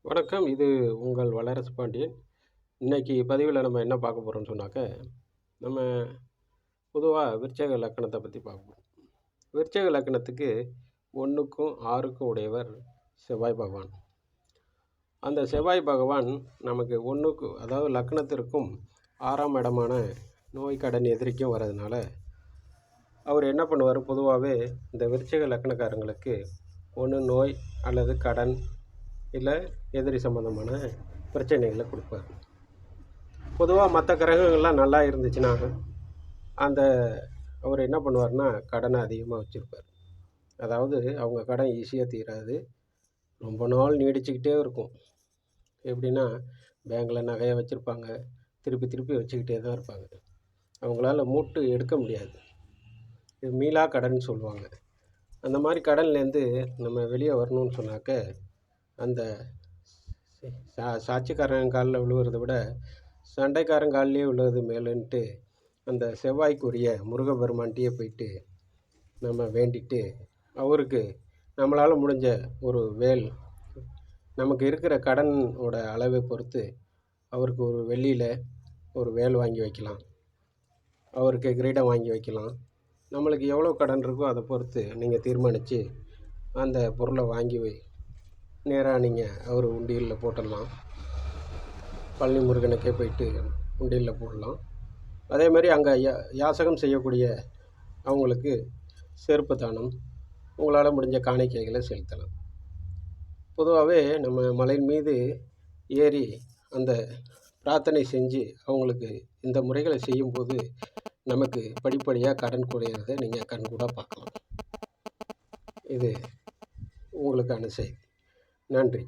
வணக்கம். இது உங்கள் வளரசு பாண்டியன். இன்னைக்கு பதிவில நம்ம என்ன பார்க்க போறோம்னு சொன்னாக்க, நம்ம பொதுவா விருச்சக லக்கணத்த பத்தி பார்க்க போறோம். விருச்சக லக்கணத்துக்கு 1க்கும் 6க்கும் உடையவர் செவ்வாய் பகவான். அந்த செவ்வாய் பகவான் நமக்கு 1க்கு அதாவது லக்கணத்திற்கும் 6ஆம் இடமான நோய், கடன், எதிரிக்கும் வர்றதுனால, அவர் என்ன பண்ணுவார் பொதுவாவே இந்த விருச்சக லக்கணக்காரங்களுக்கு ஒண்ணு நோய் அல்லது கடன், இல்ல எதிரி சம்பந்தமான பிரச்சனைகளை கொடுப்பார். பொதுவா மற்ற கிரகங்கள்லாம் நல்லா இருந்துச்சுன்னா, அந்த அவர் என்ன பண்ணுவார்னா, கடனை அதிகமாக வச்சுருப்பார். அதாவது அவங்க கடன் ஈஸியாக தீராது. ரொம்ப நாள் நீடிச்சுக்கிட்டே இருக்கும். எப்படின்னா, பேங்க்கில் நகையை வச்சுருப்பாங்க. திருப்பி திருப்பி வச்சுக்கிட்டே தான் இருப்பாங்க. அவங்களால மூட்டு எடுக்க முடியாது. இது மீளா கடன் சொல்லுவாங்க. அந்த மாதிரி கடன்லேருந்து நம்ம வெளியே வரணும்னு சொன்னாக்க, அந்த சாட்சிக்காரன் காலில் விழுவுறதை விட சண்டைக்காரன் காலிலே விழுவது மேலுன்ட்டு அந்த செவ்வாய்க்குரிய முருகப்பெருமான்கிட்டயே போயிட்டு நம்ம வேண்டிட்டு, அவருக்கு நம்மளால் முடிஞ்ச ஒரு வேல், நமக்கு இருக்கிற கடனோட அளவை பொறுத்து அவருக்கு ஒரு வெள்ளியில் ஒரு வேல் வாங்கி வைக்கலாம், அவருக்கு கிரீடம் வாங்கி வைக்கலாம். நம்மளுக்கு எவ்வளோ கடன் இருக்கோ அதை பொறுத்து நீங்கள் தீர்மானித்து அந்த பொருளை வாங்கி நேராக நீங்கள் அவர் உண்டியலில் போட்டுடலாம். பழனி முருகனுக்கே போயிட்டு உண்டியலில் போடலாம். அதே மாதிரி அங்கே யாசகம் செய்யக்கூடிய அவங்களுக்கு செருப்பு தானம், உங்களால் முடிஞ்ச காணிக்கைகளை செலுத்தலாம். பொதுவாகவே நம்ம மலை மீது ஏறி அந்த பிரார்த்தனை செஞ்சு அவங்களுக்கு இந்த முறைகளை செய்யும்போது நமக்கு படிப்படியாக கடன் குறையிறதை நீங்கள் கண்கூடாக பார்க்கலாம். இது உங்களுக்கான செய்தி. நன்றி.